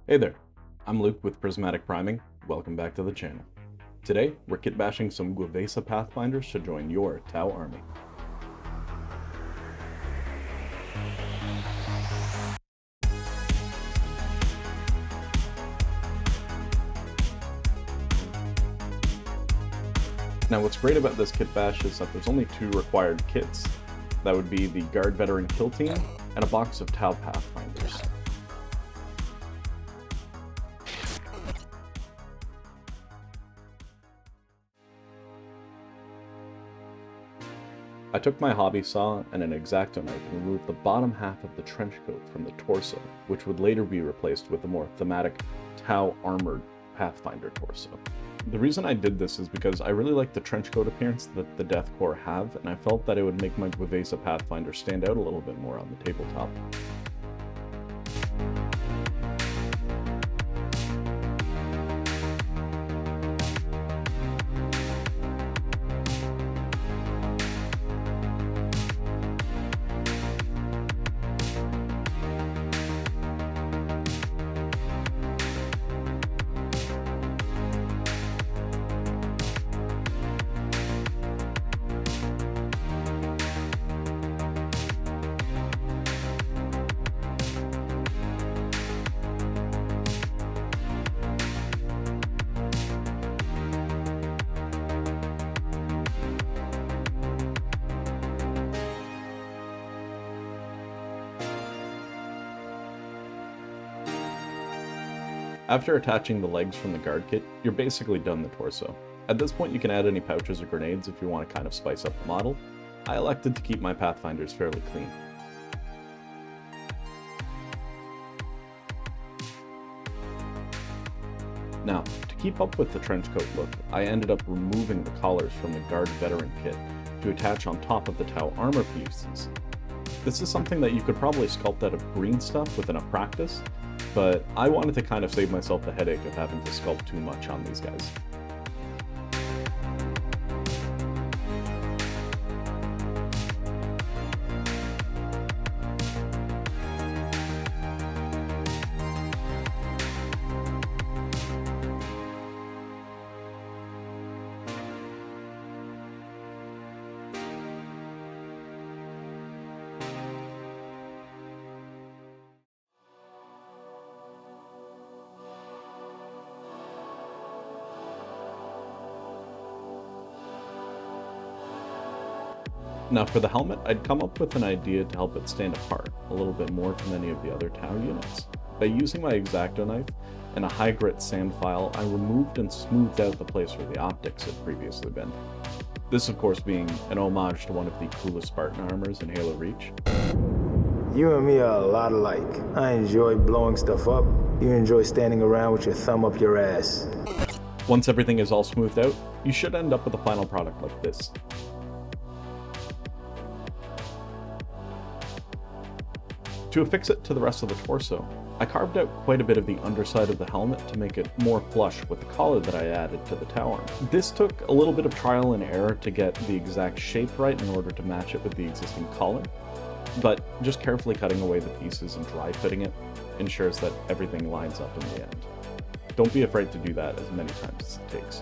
Hey there, I'm Luke with Prismatic Priming. Welcome back to the channel. Today, we're kitbashing some Gue'Vesa Pathfinders to join your Tau army. Now what's great about this kit bash is that there's only two required kits. That would be the Guard Veteran Killteam and a box of Tau Pathfinders. I took my hobby saw and an X-Acto knife and removed the bottom half of the trench coat from the torso, which would later be replaced with a more thematic Tau armored Pathfinder torso. The reason I did this is because I really like the trench coat appearance that the Death Corps have, and I felt that it would make my Gue'Vesa Pathfinder stand out a little bit more on the tabletop. After attaching the legs from the guard kit, you're basically done the torso. At this point you can add any pouches or grenades if you want to kind of spice up the model. I elected to keep my Pathfinders fairly clean. Now, to keep up with the trench coat look, I ended up removing the collars from the Guard Veteran kit to attach on top of the Tau armor pieces. This is something that you could probably sculpt out of green stuff with enough practice, but I wanted to kind of save myself the headache of having to sculpt too much on these guys. Now for the helmet, I'd come up with an idea to help it stand apart a little bit more from any of the other Tau units. By using my X-Acto knife and a high grit sand file, I removed and smoothed out the place where the optics had previously been. This of course being an homage to one of the coolest Spartan armors in Halo Reach. You and me are a lot alike. I enjoy blowing stuff up. You enjoy standing around with your thumb up your ass. Once everything is all smoothed out, you should end up with a final product like this. To affix it to the rest of the torso, I carved out quite a bit of the underside of the helmet to make it more flush with the collar that I added to the Tau armor. This took a little bit of trial and error to get the exact shape right in order to match it with the existing collar, but just carefully cutting away the pieces and dry fitting it ensures that everything lines up in the end. Don't be afraid to do that as many times as it takes.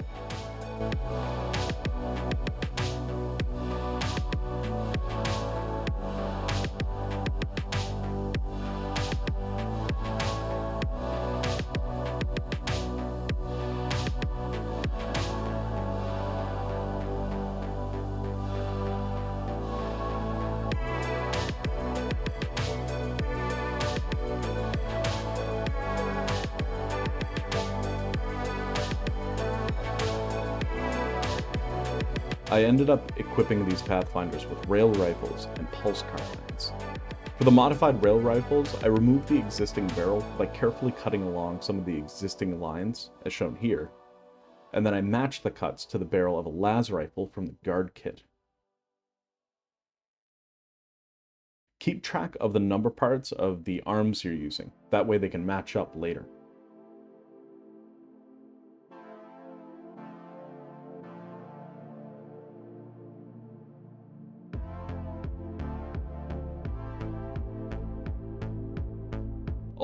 I ended up equipping these Pathfinders with rail rifles and pulse carbines. For the modified rail rifles, I removed the existing barrel by carefully cutting along some of the existing lines, as shown here, and then I matched the cuts to the barrel of a las rifle from the guard kit. Keep track of the number parts of the arms you're using, that way they can match up later.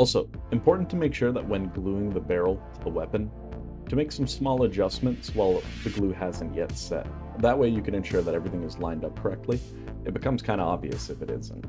Also, important to make sure that when gluing the barrel to the weapon, to make some small adjustments while the glue hasn't yet set. That way you can ensure that everything is lined up correctly. It becomes kind of obvious if it isn't.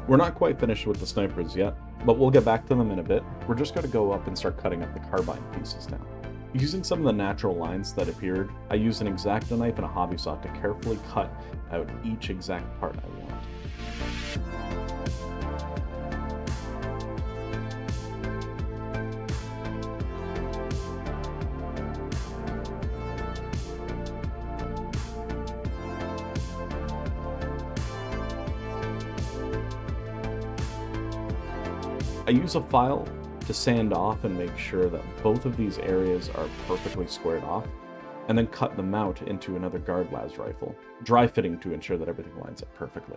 We're not quite finished with the snipers yet, but we'll get back to them in a bit. We're just going to go up and start cutting up the carbine pieces now. Using some of the natural lines that appeared, I used an X-Acto knife and a hobby saw to carefully cut out each exact part I want. I use a file to sand off and make sure that both of these areas are perfectly squared off, and then cut them out into another guard las rifle, dry fitting to ensure that everything lines up perfectly.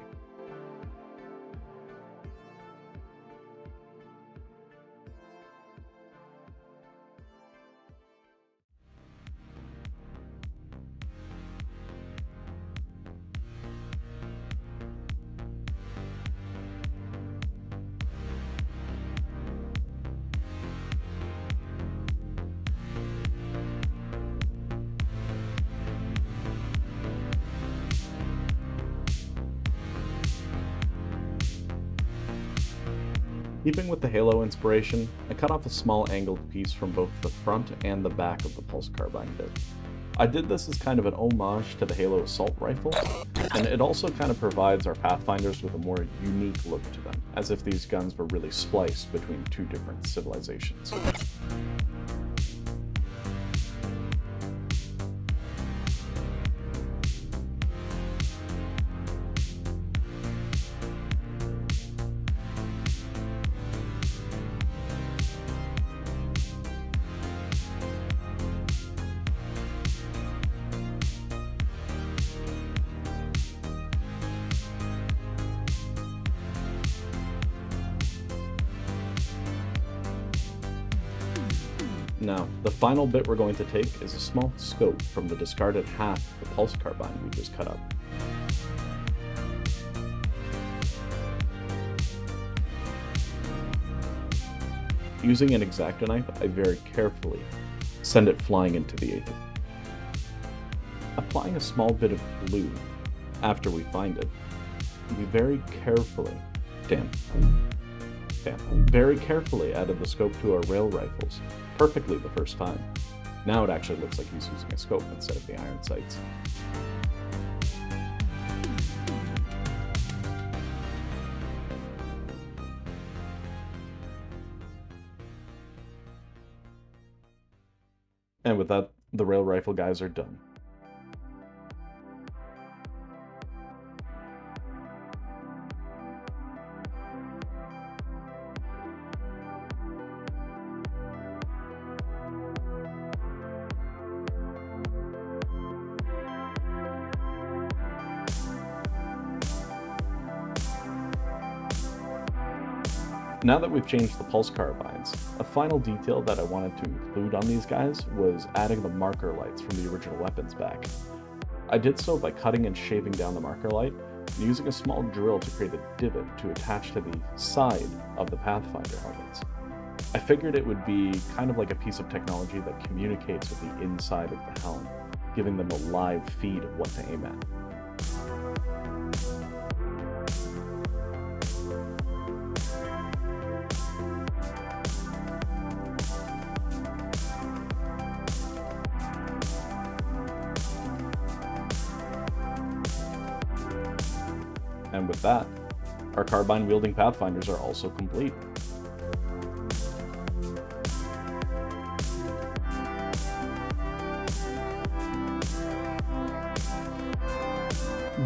Keeping with the Halo inspiration, I cut off a small angled piece from both the front and the back of the pulse carbine bit. I did this as kind of an homage to the Halo assault rifle, and it also kind of provides our Pathfinders with a more unique look to them, as if these guns were really spliced between two different civilizations. Now, the final bit we're going to take is a small scope from the discarded half of the pulse carbine we just cut up. Using an X-Acto knife, I very carefully send it flying into the aether. Applying a small bit of glue after we find it, we very carefully added the scope to our rail rifles, perfectly the first time. Now it actually looks like he's using a scope instead of the iron sights. And with that, the rail rifle guys are done. Now that we've changed the pulse carbines, a final detail that I wanted to include on these guys was adding the marker lights from the original weapons back. I did so by cutting and shaving down the marker light, and using a small drill to create a divot to attach to the side of the Pathfinder helmets. I figured it would be kind of like a piece of technology that communicates with the inside of the helm, giving them a live feed of what to aim at. And with that, our carbine-wielding Pathfinders are also complete.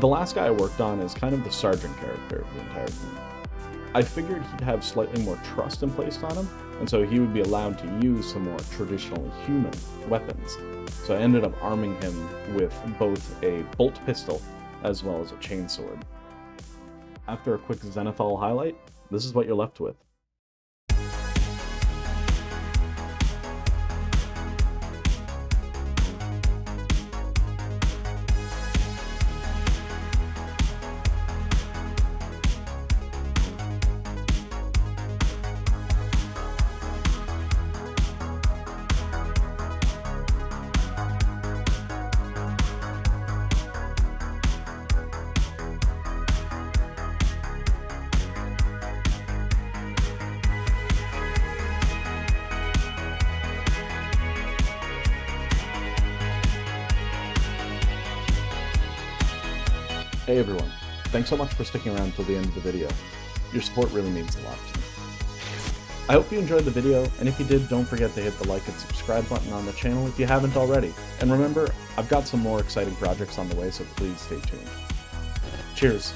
The last guy I worked on is kind of the sergeant character of the entire team. I figured he'd have slightly more trust in placed on him, and so he would be allowed to use some more traditional human weapons. So I ended up arming him with both a bolt pistol as well as a chainsword. After a quick Zenithal highlight, this is what you're left with. Hey everyone, thanks so much for sticking around till the end of the video. Your support really means a lot to me. I hope you enjoyed the video, and if you did, don't forget to hit the like and subscribe button on the channel if you haven't already. And remember, I've got some more exciting projects on the way, so please stay tuned. Cheers!